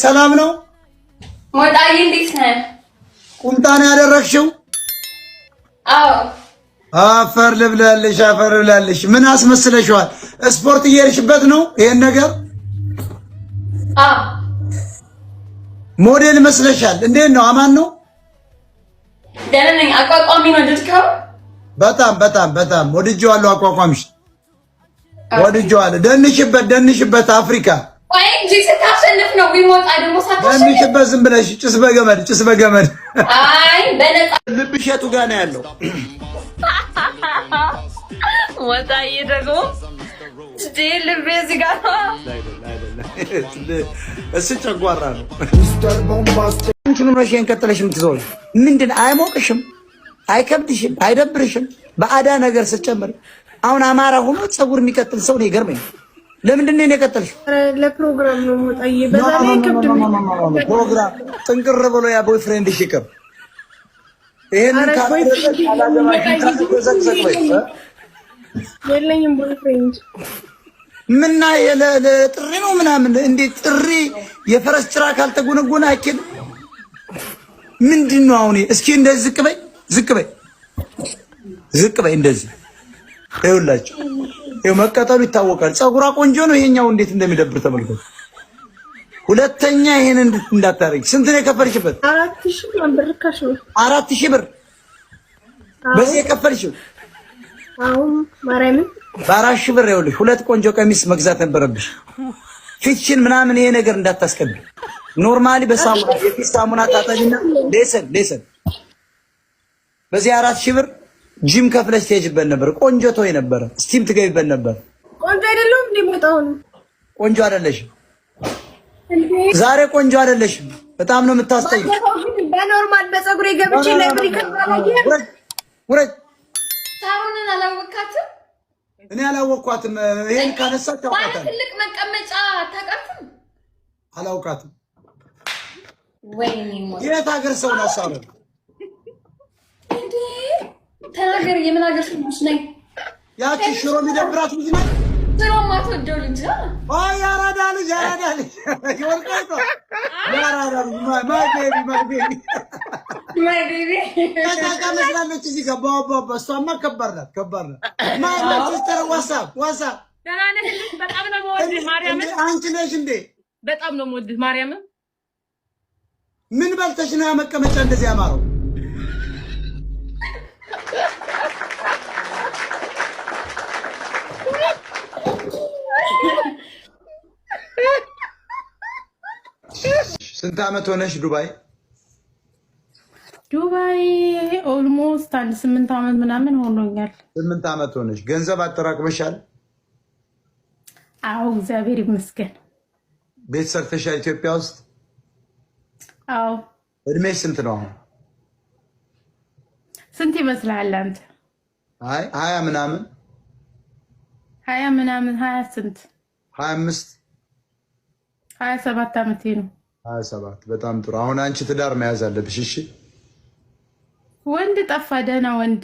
ሰላም ነው ሞጣዬ እንዴት ነህ? ቁምጣ ነው ያደረግሽው? አዎ። አፈር ልብላለሽ። ምን አስመስለሽዋል? ስፖርት እየሄድሽበት ነው ይሄን ነገር? አዎ። ሞዴል መስለሻል። እንዴት ነው? አማን ነው? ደህና ነኝ። አቋቋሚ ነው ድትከው? በጣም ወድጄዋለሁ። አቋቋምሽ ወድጄዋለሁ። ደንሽበት አፍሪካ ወይ እንጂ ስታሸንፍ ነው ቢሞጣ ደግሞ ሳታሸንፍ ደንሽበት። ዝም ብለሽ ጭስ በገመድ አይ በነጣ ልብሽ የቱ ጋር ነው ያለው? ሞጣዬ ደግሞ ልቤ እዚህ ጋር እሱ ጨጓራ ነው። አንቺንም ነው ሸን ቀጥለሽ የምትዞሪ ምንድን አይሞቅሽም? አይከብድሽም? አይደብርሽም? በአዳ ነገር ስትጨምር አሁን አማራ ሆኖ ፀጉር የሚቀጥል ሰው ነው ይገርመኝ። ለምንድን ነው የቀጠልሽው? ለፕሮግራም ነው ሞጣዬ። በዛ ላይ ከብድም ፕሮግራም ጥንቅር ብሎ ያ ቦይፍሬንድሽ ይቀር ይሄንን የለኝም ቦይፍሬንድ ምና ለጥሪ ነው ምናምን። እንዴት ጥሪ የፈረስ ጭራ ካልተጎነጎነ አይኬድ ምንድን ነው አሁን? እስኪ እንደዚህ ዝቅ በይ እንደዚህ ይኸውላችሁ። ይኸው መቀጠሉ ይታወቃል። ፀጉሯ ቆንጆ ነው። ይሄኛው እንዴት እንደሚደብር ተመልከቱ። ሁለተኛ ይሄን እንዳታረጊ። ስንት ነው የከፈልሽበት? 4000 ብር ካሽ ነው። 4000 ብር በዚህ የከፈልሽው? አዎ ማርያምን በ4000 ብር ይኸውልሽ፣ ሁለት ቆንጆ ቀሚስ መግዛት ነበረብሽ። ፊትሽን ምናምን ይሄ ነገር እንዳታስቀቢ። ኖርማሊ በሳሙና የፊት ሳሙና ታጠቢና ሌሰን በዚህ 4000 ብር ጂም ከፍለሽ ትሄጂበት ነበር። ቆንጆ ተወይ ነበር። ስቲም ትገቢበት ነበር። ቆንጆ አይደለም እንዴ ሞጣው? ቆንጆ አይደለሽም። ዛሬ ቆንጆ አይደለሽም። በጣም ነው የምታስጠይው። በኖርማል በፀጉሬ ገብቼ ነበር ይከብዳል። ውረድ። ታውንን አላወቃትም? እኔ አላወቅኳትም። ይሄን ካነሳት ታውቃታለህ። ትልቅ መቀመጫ ታውቃትም? አላውቃትም። ወይኔ ሞት የት ሀገር ሰው ነው አሳረ እንዴ? ተናገር። የምን ሀገር ሰው ነኝ? ያቺ ሽሮ የሚደብራት ልጅ ናት። ሽሮ ማትወደው ልጅ አይ ያራዳ ልጅ ይወርቃይቶ ያራዳ ማይ ቤቢ ታታ መስላለች። እዚህ ጋር ባባ እሷማ ከባድ ናት። ማንቸስተር ዋትስአፕ ደህና ነህ? በጣም ነው የምወድህ ማርያምን። አንቺ ነሽ እንዴ? በጣም ነው የምወድህ ማርያምን። ምን በልተሽ ነው ያመቀመጫ እንደዚህ ያማረው? ስንት ዓመት ሆነሽ ዱባይ? ኦልሞስት 8 ዓመት ምናምን ሆኖኛል። 8 ዓመት ሆነሽ። ገንዘብ አጠራቅመሻል? አዎ እግዚአብሔር ይመስገን። ቤት ሰርተሻል ኢትዮጵያ ውስጥ? አዎ። እድሜሽ ስንት ነው አሁን? ስንት ይመስልሃል አንተ? አይ 20 ምናምን 20 ስንት? 25 27 ዓመቴ ነው። 27 በጣም ጥሩ። አሁን አንቺ ትዳር መያዝ አለብሽ። እሺ ወንድ ጠፋ። ደህና ወንድ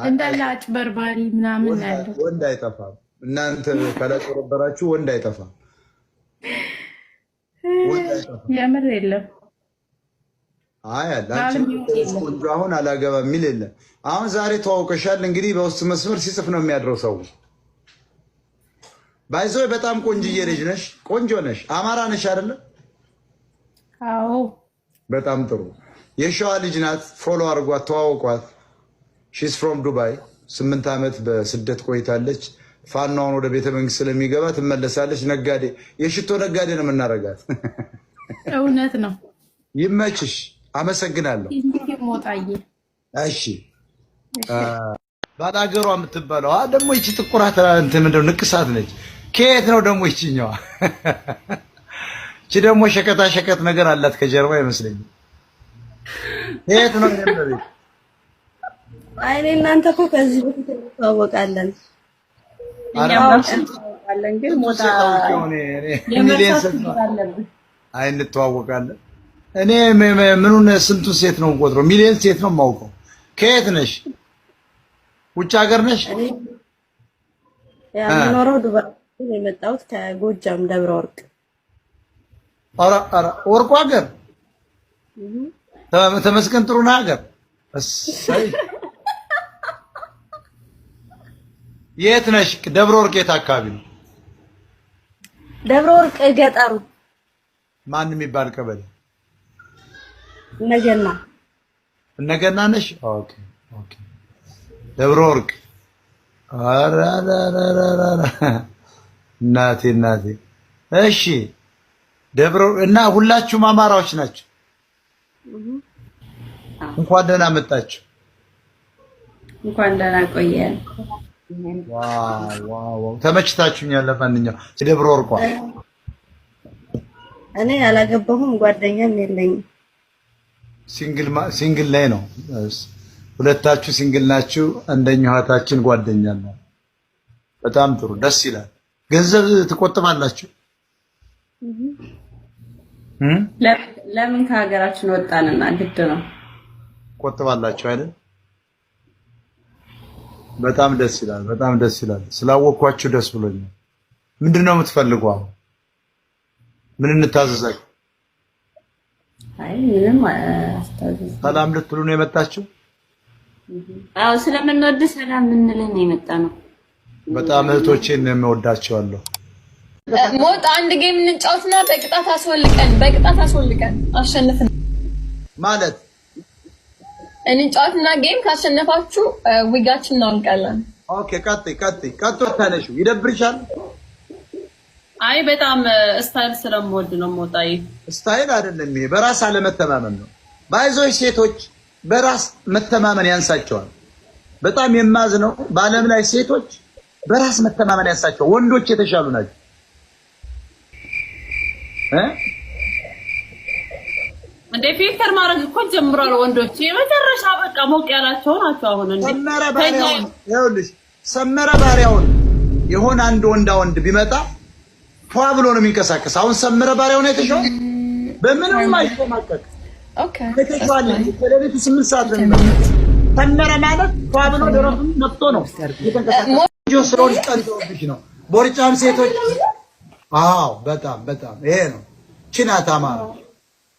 እንዳለ አጭበርባሪ ምናምን ያለው ወንድ አይጠፋም። እናንተ ካላጨበረበራችሁ ወንድ አይጠፋም። የምር የለም። አይ አሁን አላገባ የሚል የለም። አሁን ዛሬ ተዋውቀሻል። እንግዲህ በውስጥ መስመር ሲጽፍ ነው የሚያድረው ሰው። ባይዘው በጣም ቆንጅዬ ልጅ ነሽ። ቆንጆ ነሽ። አማራ ነሽ አይደለ? አዎ። በጣም ጥሩ። የሸዋ ልጅ ናት። ፎሎ አድርጓት፣ ተዋውቋት። ሺስ ፍሮም ዱባይ 8 ዓመት በስደት ቆይታለች። ፋኗን ወደ ቤተ መንግስት ስለሚገባ ትመለሳለች። ነጋዴ፣ የሽቶ ነጋዴ ነው የምናረጋት። እውነት ነው። ይመችሽ። አመሰግናለሁ። ሞጣዬ። እሺ ባላገሯ የምትባለው ደግሞ ይቺ ጥቁራት እንትን ምንድነው ንቅሳት ነች። ከየት ነው ደግሞ ይችኛዋ? እቺ ደግሞ ሸቀጣ ሸቀጥ ነገር አላት ከጀርባ ይመስለኛል። ከየት ነው የሚመጣው? አይ እናንተ እኮ ከዚህ በፊት እንተዋወቃለን። እንተዋወቃለን ግን ሞጣ አይ እንተዋወቃለን። እኔ ምኑን ስንቱን ሴት ነው የምቆጥረው? ሚሊዮን ሴት ነው የማውቀው። ከየት ነሽ? ውጭ ሀገር ነሽ? የምኖረው ዱባይ የመጣሁት ከጎጃም ደብረ ወርቅ። ኧረ ወርቁ ሀገር ተመስገን ጥሩነህ ሀገር እሰይ። የት ነሽ? ደብረ ወርቅ የት አካባቢ ነው? ደብረ ወርቅ ገጠሩ ማን የሚባል ቀበሌ? እነገና ነሽ? ኦኬ ደብረ ወርቅ። ኧረ እናቴ እሺ ደብረ እና ሁላችሁም አማራዎች ናቸው። እንኳን ደህና መጣችሁ። እንኳን ደህና ቆየን። ዋው ተመችታችሁኛል። ለማንኛውም ደብረ ወርቋ እኔ ያላገባሁም ጓደኛም የለኝም። ሲንግል ላይ ነው። ሁለታችሁ ሲንግል ናችሁ። አንደኛው እህታችን ጓደኛ ነው። በጣም ጥሩ ደስ ይላል። ገንዘብ ትቆጥባላችሁ? ለምን ከሀገራችን ወጣንና ግድ ነው። ቆጥባላችሁ አይደል? በጣም ደስ ይላል። ስላወቅኳችሁ ደስ ብሎኛል። ምንድነው የምትፈልጉው? ምን እንታዘዛችሁ? አይ ምንም አስተዛዘዝ። ሰላም ልትሉ ነው የመጣችሁ? አዎ ስለምንወድ ሰላም እንልን ነው የመጣነው። በጣም እህቶቼን የምወዳቸዋለሁ። ሞት አንድ ጌም እንጫወትና በቅጣት አስወልቀን አሸንፈን ማለት እንጫወትና ጌም ካሸነፋችሁ ዊጋችን እናወልቃለን። ኦኬ ቀጥይ ታነሹ ይደብርሻል? አይ በጣም ስታይል ስለምወድ ነው። ሞጣይ ስታይል አይደለም ይሄ በራስ አለመተማመን ነው። ባይዞች ሴቶች በራስ መተማመን ያንሳቸዋል። በጣም የማዝነው በዓለም ላይ ሴቶች በራስ መተማመን ያንሳቸዋል። ወንዶች የተሻሉ ናቸው። እንደ ፊልተር ማድረግ እኮ ጀምሯል። ወንዶች የመጨረሻ በቃ ሞቅ ያላቸው ናቸው። አሁን እንዴ ሰመረ ባሪያውን የሆነ አንድ ወንድ ቢመጣ ፏ ብሎ ነው የሚንቀሳቀስ። አሁን ሰመረ ባሪያውን የተሻው በምንም አይቆማቀቅ። ኦኬ ከተሻለ ከሌሊቱ 8 ሰዓት ነው የሚመጣው። ሰመረ ማለት ፏ ብሎ ደረቱን ነፍቶ ነው የተንቀሳቀሰው። ስሮን ጠንተውብሽ ነው ቦርጫም ሴቶች። አዎ በጣም ይሄ ነው ችናት አማራ።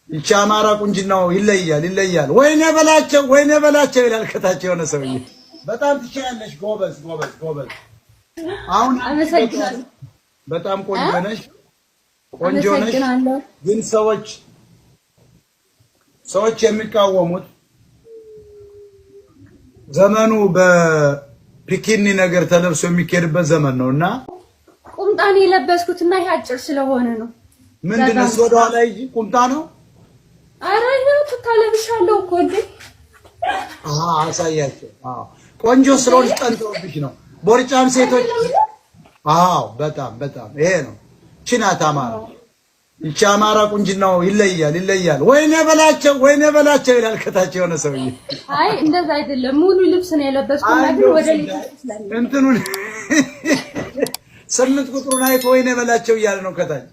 ይቺ አማራ ቁንጅናው ይለያል። ወይኔ በላቸው ይላል ከታች የሆነ ሰውዬ። በጣም ትችላለሽ። ጎበዝ። አሁን አመሰግናለሁ። በጣም ቆንጆ ነሽ። ግን ሰዎች የሚቃወሙት ዘመኑ በፒኪኒ ነገር ተለብሶ የሚኬድበት ዘመን ነውና ቁምጣን የለበስኩትና ይሄ አጭር ስለሆነ ነው። ምንድነው ወደ ኋላ ይጂ ቁምጣ ነው? አረ ነው ተካለብሻለሁ እኮ እንዴ። አሳያቸው። ቆንጆ ስለሆንሽ ጠንተውብሽ ነው ቦርጫም ሴቶች። በጣም ይሄ ነው ችናት አማራ። ይቺ አማራ ቁንጅናው ይለያል። ወይኔ በላቸው ይላል ከታች የሆነ ሰውዬ። አይ እንደዛ አይደለም። ሙሉ ልብስ ነው የለበስኩት ግን ወደ ሌላ እንትኑን 8 ቁጥሩን አይቶ ወይኔ በላቸው እያለ ነው ከታች